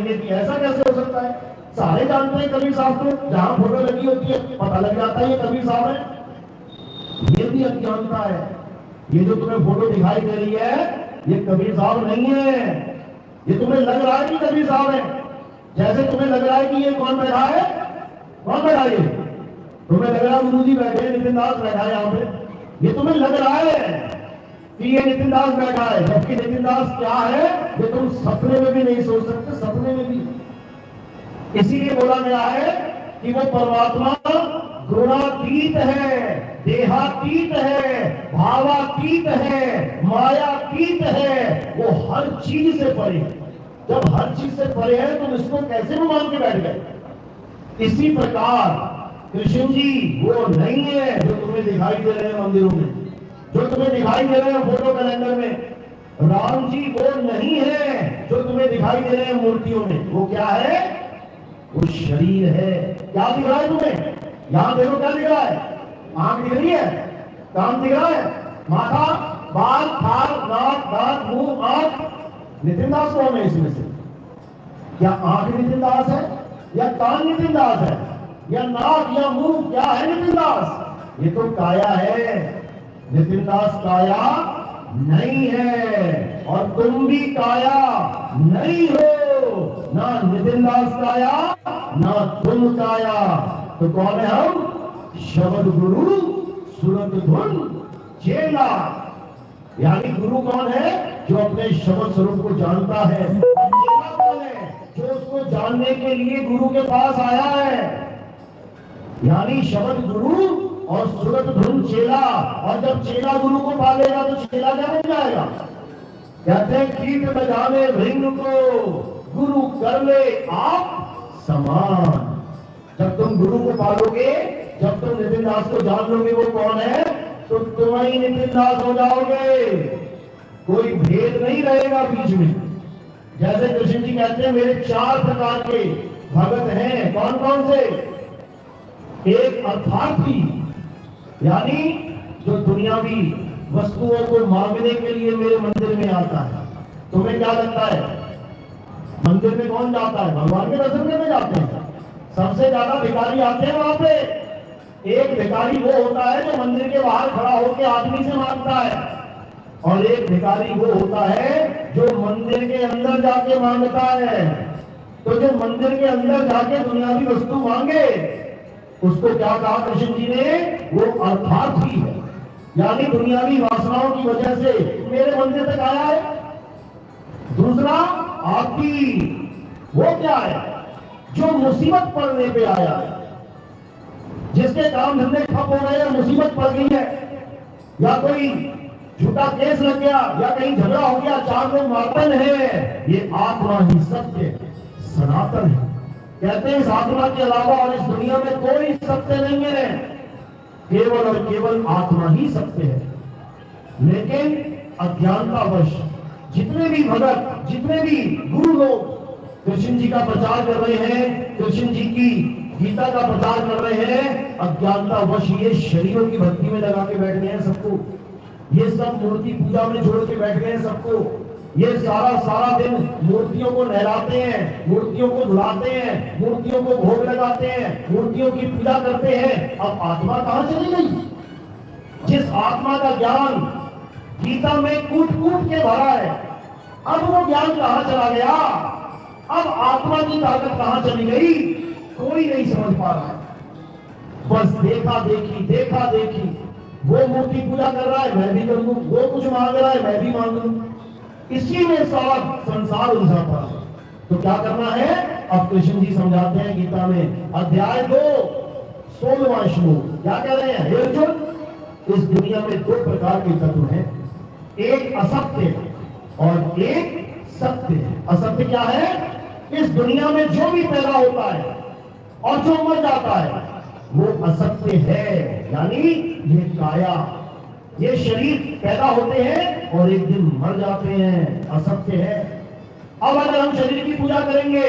कहेंगे कि ऐसा कैसे हो सकता है। सारे जानते हैं कबीर साहब को, जहां फोटो लगी होती है पता लग जाता है ये कबीर साहब है। ये भी अज्ञानता है। ये जो तुम्हें फोटो दिखाई दे रही है ये कबीर साहब नहीं है। ये तुम्हें लग रहा है कि कबीर साहब है, जैसे तुम्हें लग रहा है कि ये कौन बैठा है, कौन बैठा है, तुम्हें लग रहा है गुरु जी बैठे, नितिन दास बैठा है यहाँ पे, ये तुम्हें लग रहा है कि ये नितिन दास बैठा है, जबकि नितिन दास क्या है ये तुम सपने में भी नहीं सोच सकते, सपने में भी। इसीलिए बोला गया है कि वो परमात्मा गुणातीत है, देहातीत है, भावातीत है, मायातीत है, वो हर चीज से परे। जब हर चीज से परे है तुम इसको कैसे मान के बैठ गए। इसी प्रकार कृष्ण जी वो नहीं है जो तुम्हें दिखाई दे रहे हैं मंदिरों में, जो तुम्हें दिखाई दे रहे हैं फोटो कैलेंडर में। राम जी वो नहीं है जो तुम्हें दिखाई दे रहे हैं मूर्तियों में। वो क्या है, वो शरीर है। क्या दिख रहा है तुम्हें, यहां देखो क्या दिख रहा है, आंख दिख रही है, कान दिख रहा है, माथा, बाल, थाल, नाक, दांत, मुंह, आंख। नितिन दास कौन है इसमें से? क्या आंख नितिन दास है, या कान नितिन दास है, या नाक या मुंह, क्या है नितिन दास? ये तो काया है। नितिन दास काया नहीं है और तुम भी काया नहीं हो। ना नितिन दास काया ना तुम काया। तो कौन है हम? शब्द गुरु सुरत धुन चेला। यानी गुरु कौन है? जो अपने शब्द स्वरूप को जानता है। चेला कौन है? जो उसको जानने के लिए गुरु के पास आया है। यानी शब्द गुरु और सुरत धुन चेला। और जब चेला गुरु को पालेगा तो चेला क्या बन जाएगा? कहते हैं कीट बजाने भृंग को गुरु कर ले आप समान। जब तुम गुरु को पालोगे, जब तुम नितिन दास को जान लोगे वो कौन है, तो तुम ही नितिन दास हो जाओगे। कोई भेद नहीं रहेगा बीच में। जैसे कृष्ण जी कहते हैं मेरे 4 प्रकार के भगत हैं। कौन कौन से? एक अर्थार्थी, यानी जो दुनियावी वस्तुओं को मांगने के लिए मेरे मंदिर में आता है। तुम्हें क्या लगता है मंदिर में कौन जाता है? भगवान के दर्शन करने जाते हैं। सबसे ज्यादा भिखारी आते हैं वहां पे। एक भिखारी वो होता है जो मंदिर के बाहर खड़ा होकर आदमी से मांगता है, और एक भिखारी वो होता है जो मंदिर के अंदर जाके मांगता है। तो जो मंदिर के अंदर जाके दुनियावी वस्तु मांगे उसको क्या कहा कृष्ण जी ने? वो अर्थार्थी है। यानी दुनियावी वासनाओं की वजह से मेरे मंदिर तक आया है। दूसरा आपकी, वो क्या है? जो मुसीबत पड़ने पे आया है, जिसके काम धंधे ठप हो गए, मुसीबत पड़ गई है, या कोई झूठा केस लग गया, या कहीं झगड़ा हो गया, 4 लोग मातन है। ये आत्मा ही सत्य सनातन है। कहते हैं इस आत्मा के अलावा और इस दुनिया में कोई सत्य नहीं है, केवल और केवल आत्मा ही सत्य है। लेकिन अज्ञानतावश जितने भी भगत, जितने भी गुरु लोग कृष्ण जी का प्रचार कर रहे हैं, कृष्ण जी की गीता का प्रचार कर रहे हैं, अज्ञानतावश ये शरीरों की भक्ति में लगा के बैठ गए हैं सबको। ये सब मूर्ति पूजा में जोड़ के बैठ गए हैं सबको। ये सारा दिन मूर्तियों को नहलाते हैं, मूर्तियों को धुलाते हैं, मूर्तियों को भोग लगाते हैं, मूर्तियों की पूजा करते हैं। अब आत्मा कहां चली गई? जिस आत्मा का ज्ञान गीता में कूट कूट के भरा है, अब वो ज्ञान कहां चला गया? अब आत्मा की ताकत कहां चली गई? कोई नहीं समझ पा रहा है। बस देखा देखी। वो मूर्ति पूजा कर रहा है, मैं भी कर लूं। वो कुछ मांग रहा है, मैं भी मांग लूं। इसी में सारा संसार उलझा पड़ा है। तो क्या करना है? अब कृष्ण जी समझाते हैं गीता में अध्याय 2 16वां श्लोक। क्या कह रहे हैं? हे अर्जुन, इस दुनिया में 2 प्रकार के तत्व हैं, एक असत्य और एक सत्य है। असत्य क्या है? इस दुनिया में जो भी पैदा होता है और जो मर जाता है वो असत्य है। यानी ये काया, ये शरीर पैदा होते हैं और एक दिन मर जाते हैं, असत्य है। अब अगर हम शरीर की पूजा करेंगे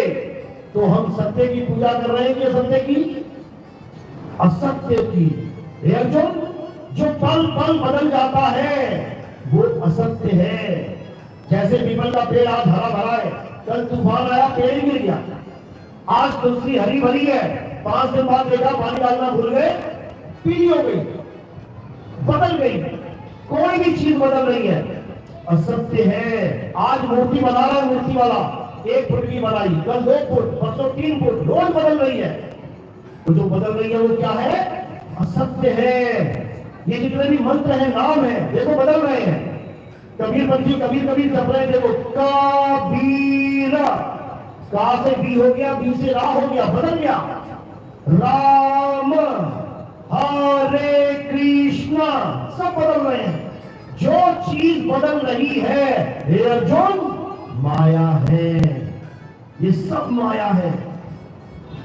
तो हम सत्य की पूजा कर रहे हैं कि असत्य की? असत्य की। अर्जुन, जो पल पल बदल जाता है वो असत्य है। जैसे पीपल का पेड़ आज हरा भरा है, कल तूफान आया पेड़ ही गिर गया, आज तुलसी हरी भरी है, 5 दिन बाद देखा पानी डालना भूल गए, पीली हो गई, बदल गई। कोई भी चीज बदल रही है, असत्य है। आज मूर्ति बना रहा है, मूर्ति वाला 1 फुट की बनाई, कल 2 फुट, परसों 3 फुट, रोज बदल रही है। तो जो बदल रही है वो क्या है? असत्य है। ये जितने भी मंत्र है, नाम है, देखो बदल रहे हैं। कबीर पंथी कबीर कबीर जप रहे हैं, देखो कबीर, का से बी हो गया, बी से रा हो गया, बदल गया। राम, हरे कृष्णा, सब बदल रहे हैं। जो चीज बदल रही है हे अर्जुन, माया है। ये सब माया है।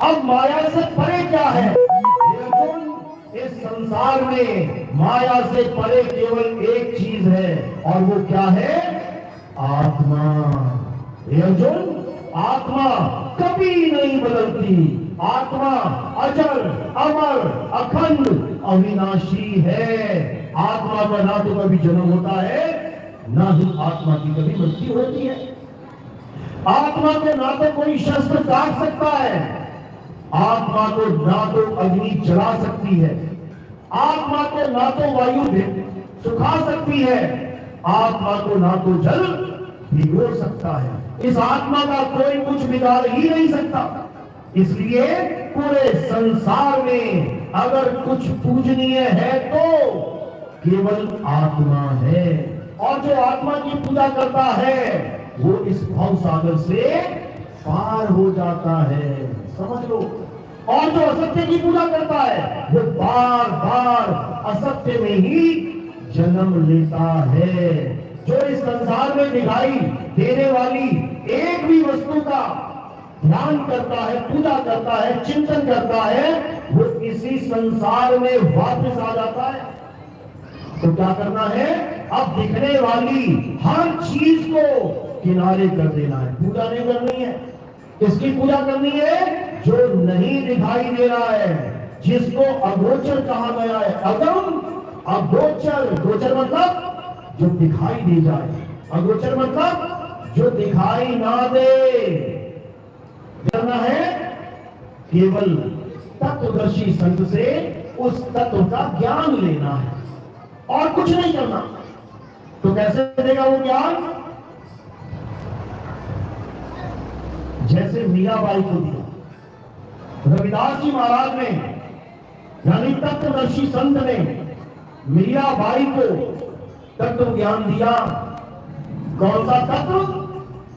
अब माया से परे क्या है हे अर्जुन? इस संसार में माया से परे केवल एक चीज है, और वो क्या है? आत्मा। हे अर्जुन, आत्मा कभी नहीं बदलती। आत्मा अजर, अमर, अखंड, अविनाशी है। आत्मा का ना तो कभी जन्म होता है, ना ही आत्मा की कभी मृत्यु होती है। आत्मा को ना तो कोई शस्त्र काट सकता है, आत्मा को ना तो अग्नि जला सकती है, आत्मा को ना तो वायु सुखा सकती है, आत्मा को ना तो जल भिगो सकता है। इस आत्मा का कोई कुछ बिगाड़ ही नहीं सकता। इसलिए पूरे संसार में अगर कुछ पूजनीय है तो केवल आत्मा है। और जो आत्मा की पूजा करता है वो इस भव सागर से पार हो जाता है, समझ लो। और जो असत्य की पूजा करता है वो बार बार असत्य में ही जन्म लेता है। जो इस संसार में दिखाई देने वाली एक भी वस्तु का ध्यान करता है, पूजा करता है, चिंतन करता है, वो इसी संसार में वापस आ जाता है। तो क्या करना है? अब दिखने वाली हर चीज को किनारे कर देना है, पूजा नहीं करनी है। किसकी पूजा करनी है? जो नहीं दिखाई दे रहा है, जिसको अगोचर कहा गया है। अगम, अगोचर, गोचर मतलब जो दिखाई दे जाए, अगोचर मतलब जो दिखाई ना दे। करना है केवल तत्वदर्शी संत से उस तत्व का ज्ञान लेना है, और कुछ नहीं करना। तो कैसे देगा वो ज्ञान? जैसे मीराबाई को दिया रविदास जी महाराज ने, यानी तत्वदर्शी संत ने मीराबाई को तत्व ज्ञान दिया। कौन सा तत्व?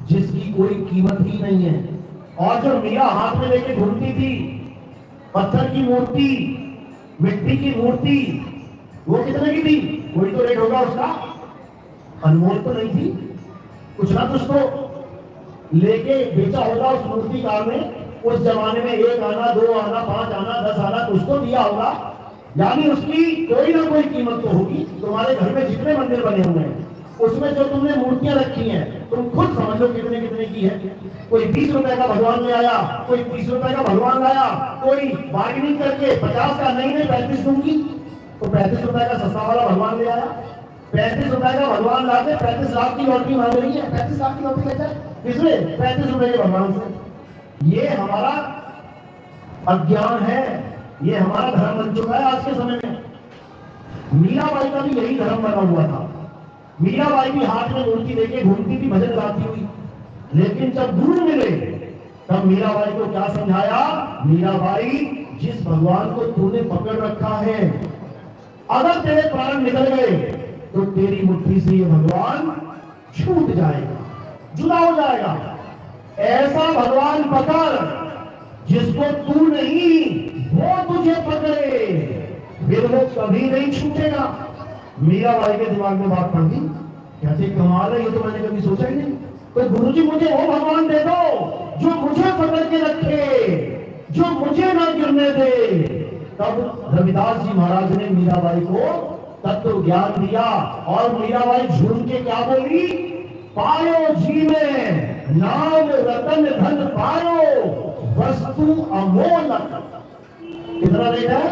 जिसकी कोई कीमत ही नहीं है। और जो मीरा हाथ में लेके घूमती थी, पत्थर की मूर्ति, मिट्टी की मूर्ति, वो कितने की थी? कोई तो रेट होगा उसका, अनमोल तो नहीं थी, कुछ ना कुछ तो लेके बेचा होगा उस मूर्तिकार ने। उस जमाने में 1 आना, 2 आना, 5 आना, 10 आना कुछ तो दिया होगा, यानी उसकी कोई ना कोई कीमत तो होगी। तुम्हारे घर में जितने मंदिर बने हुए हैं उसमें जो तुमने मूर्तियां रखी हैं, तुम खुद समझ लो कितने कितने की है। कोई 20 रुपए का भगवान ले आया, कोई 30 रुपए का भगवान लाया, कोई बार्गेनिंग करके 50 का नहीं 35 दूंगी, तो 35 रुपए का सस्ता वाला भगवान ले आया। 35 रुपए का भगवान लाके 35 लाख की लॉटरी मांग रही है। 35 लाख की लॉटरी लेकर किसमें? 35 रुपए के भगवान से। ये हमारा अज्ञान है, ये हमारा धर्म बन चुका है आज के समय में। मीराबाई का भी यही धर्म बना हुआ था। मीराबाई भी हाथ में मूर्ति लेके घूमती थी, भजन गाती हुई। लेकिन जब गुरु मिले तब मीराबाई को क्या समझाया? मीराबाई, जिस भगवान को तूने पकड़ रखा है, अगर तेरे प्राण निकल गए तो तेरी मुट्ठी से ये भगवान छूट जाएगा, जुदा हो जाएगा। ऐसा भगवान पकड़ जिसको तू नहीं वो तुझे पकड़े, फिर वो कभी नहीं छूटेगा। मीराबाई के दिमाग में बात पड़ गई, कहते कमाल है, ये तो मैंने कभी सोचा ही नहीं। तो गुरुजी मुझे वो भगवान दे दो जो मुझे पकड़ के रखे, जो मुझे ना गिरने दे। तब रविदास जी महाराज ने मीराबाई को तत्व ज्ञान दिया, और मीराबाई झूम के क्या बोली? पायो जी में नाम रतन धन पायो, वस्तु अमोलक। कितना रेट है?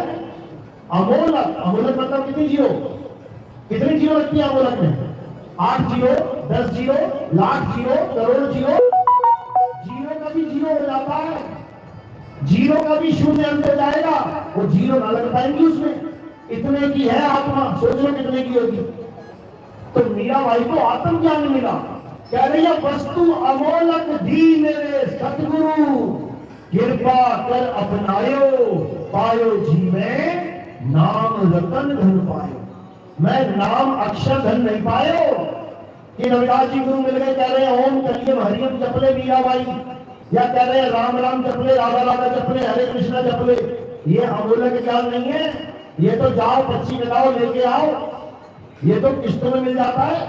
अमोलक। अमोलक मतलब कितनी जीरो? कितनी जीरो लगती है अमोलक में? 8 zero, 10 zero, lakh zero, crore zero, zero का भी जीरो हो जाता है। जीरो का भी शून्य अंत हो जाएगा, वो जीरो ना लग पाएंगी उसमें। इतने की है आत्मा, सोच लो कितने की होगी। तो मीराबाई को आत्मज्ञान मिला। कह रही है वस्तु अमोलक दी मेरे सतगुरु, कृपा कर अपनायो, पायो जी में नाम रतन धन पायो। मैं नाम अक्षर धन नहीं पायो कि रविदास जी गुरु मिल गए कह रहे हैं ओम कलियम हरियम जपले मीराबाई, या कह रहे हैं राम राम जपले, राधा राधा जपले, हरे कृष्णा जपले। ये अमूल्य ज्ञान नहीं है। ये तो जाओ पक्षी लगाओ लेके आओ, ये तो किस्तों में मिल जाता है,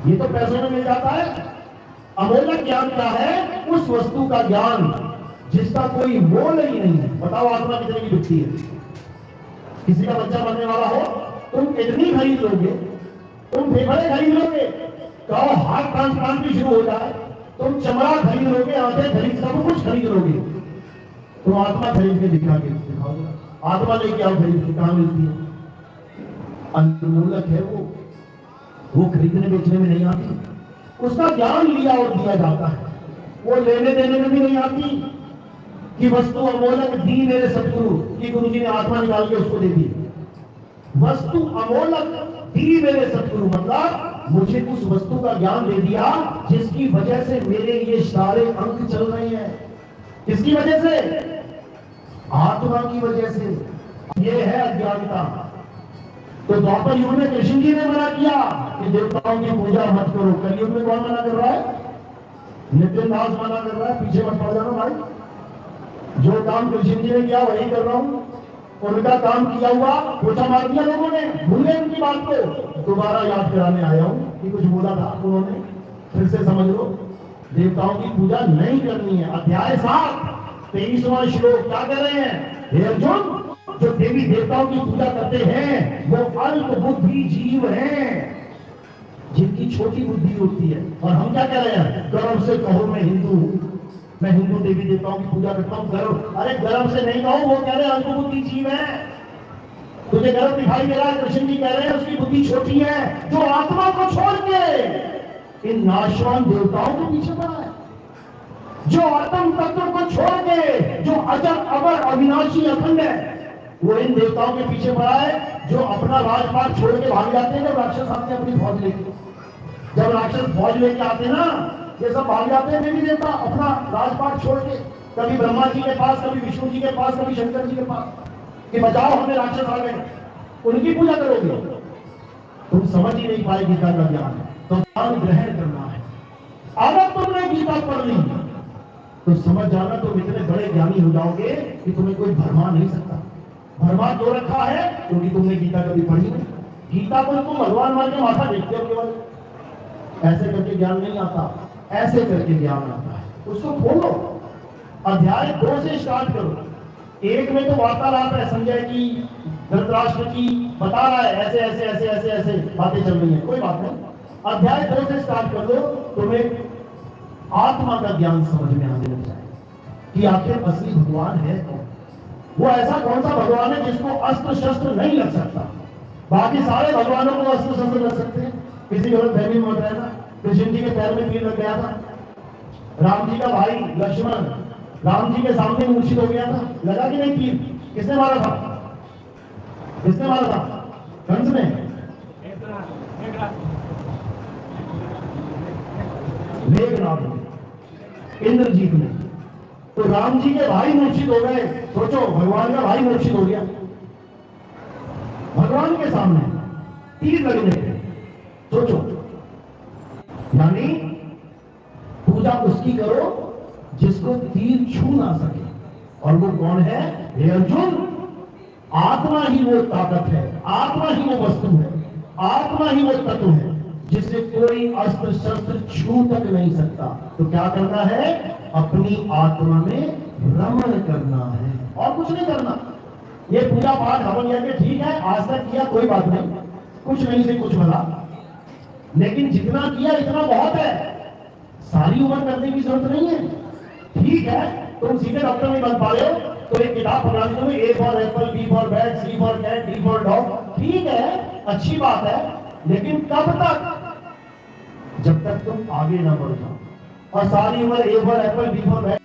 ये तो पैसों में मिल जाता है। अमूल्य ज्ञान क्या है? उस वस्तु का ज्ञान जिसका कोई मोल ही नहीं है। बताओ आत्मा कितने की बिकती है? किसी का बच्चा बनने वाला हो, तुम किडनी खरीद लोगे, तुम फेफड़े खरीद लोगे, कहो हार्ट ट्रांसप्लांट भी शुरू हो जाए, तुम चमड़ा खरीद लोगे, आंखें खरीद, सब कुछ खरीद लोगे। तुम आत्मा खरीद के दिखाओगे, आत्मा लेके आओ खरीद के, कहां मिलती है? अनमूलक है वो खरीदने बेचने में नहीं आती। उसका ज्ञान लिया और दिया जाता है, वो लेने देने में भी नहीं आती कि वस्तु अमोलक दी मेरे सतगुरु, कि गुरु जी ने आत्मा निकाल के उसको दे दी। वस्तु अमोलक दी मेरे सतगुरु मतलब मुझे उस वस्तु का ज्ञान दे दिया जिसकी वजह से मेरे ये सारे अंग चल रहे हैं। किसकी वजह से? आत्मा की वजह से। ये है अज्ञानता। तो द्वापर युग में कृष्ण जी ने मना किया कि देवताओं की पूजा मत करो। कलयुग में कौन मना कर रहा है? नितिन दास मना कर रहा है, पीछे मत पड़ जाना भाई। जो काम कृष्ण जी ने किया वही कर रहा हूं। उनका काम किया हुआ पोछा मार दिया लोगों ने, भूल गए उनकी बात को। दोबारा याद कराने आया हूं कि कुछ बोला था उन्होंने, फिर से समझ लो। देवताओं की पूजा नहीं करनी है। अध्याय 7 23वां श्लोक क्या कह रहे हैं? हे अर्जुन, जो देवी देवताओं की पूजा करते हैं वो अल्प बुद्धि जीव हैं, जिनकी छोटी बुद्धि होती है। और हम क्या कह रहे हैं? गर्व से कहो मैं हिंदू हूं, मैं हिंदू देवी देवताओं की पूजा करता हूं। गर्व, अरे गर्व से नहीं कहो, वो कह रहे हैं अल्प बुद्धि जीव है। तुझे गर्व दिखाई दे रहा है, कृष्ण जी कह रहे हैं उसकी बुद्धि छोटी है, जो आत्मा को छोड़ के इन नाशवान देवताओं के पीछे पड़ा है, जो आत्म तत्व को छोड़ के, जो अजर अमर अविनाशी अखंड है, वो इन देवताओं के पीछे पड़ा है। जो अपना राजपाट छोड़ के भाग जाते हैं, जब राक्षस आते हैं अपनी फौज लेके, जब राक्षस फौज लेके आते हैं ना, ये सब भाग जाते हैं देवी देवता अपना राजपाट छोड़ के, कभी ब्रह्मा जी के पास, कभी विष्णु जी के पास, कभी शंकर जी के पास, कि बचाओ हमें राक्षस आ गए। उनकी पूजा करोगे? तुम समझ ही नहीं पाए गीता का ज्ञान। तो ज्ञान ग्रहण करना है। अगर तुमने गीता पढ़ ली तो समझ जाना, तुम इतने बड़े ज्ञानी हो जाओगे कि तुम्हें कोई भरमा नहीं सकता। भरमा क्यों रखा है? क्योंकि तुमने गीता कभी पढ़ी नहीं। गीता को तुम भगवान मान के माथा देखते हो केवल, ऐसे करके ज्ञान नहीं आता, ऐसे करके ज्ञान आता है। उसको खोलो, अध्याय 2 से स्टार्ट करो। 1 में तो वार्तालाप है संजय की, धृतराष्ट्र की, बता रहा है ऐसे ऐसे ऐसे ऐसे ऐसे बातें चल रही है, कोई बात नहीं। अध्याय 2 से स्टार्ट कर दो, तुम्हें आत्मा का ज्ञान समझ में आने लग जाए कि आखिर असली भगवान है कौन। वो ऐसा कौन सा भगवान है जिसको अस्त्र शस्त्र नहीं लग सकता? बाकी सारे भगवानों को अस्त्र शस्त्र लग सकते हैं। किसी गलत फहमी में बताया था, कृष्ण जी के पैर में तीर लग गया था, राम जी का भाई लक्ष्मण राम जी के सामने मूर्छित हो गया था, लगा कि नहीं तीर? किसने मारा था? किसने मारा था? कंस ने? मेघनाथ ने, इंद्रजीत ने। तो राम जी के भाई मूर्छित हो गए। सोचो, भगवान का भाई मूर्छित हो गया भगवान के सामने, तीर लगने पे। सोचो, यानी पूजा उसकी करो जिसको तीर छू ना सके। और वो कौन है? हे अर्जुन, आत्मा ही वो ताकत है, आत्मा ही वो वस्तु है, आत्मा ही वो तत्व है जिसे कोई अस्त्र शस्त्र छू तक नहीं सकता। तो क्या करना है? अपनी आत्मा में रमण करना है और कुछ नहीं करना। ये पूजा पाठ हवन यज्ञ ठीक है, आज तक किया कोई बात नहीं, कुछ नहीं से कुछ भला, लेकिन जितना किया इतना बहुत है। सारी उम्र करने की जरूरत नहीं है। ठीक है, तुम सीधे डॉक्टर नहीं बन पा रहे हो तो एक किताब पढ़ा दी तुम्हें, A for apple, B for bat, C for cat, D for dog. ठीक है, अच्छी बात है, लेकिन कब तक? जब तक तुम आगे ना बढ़ जाओ। और सारी उम्र A for apple, B for bat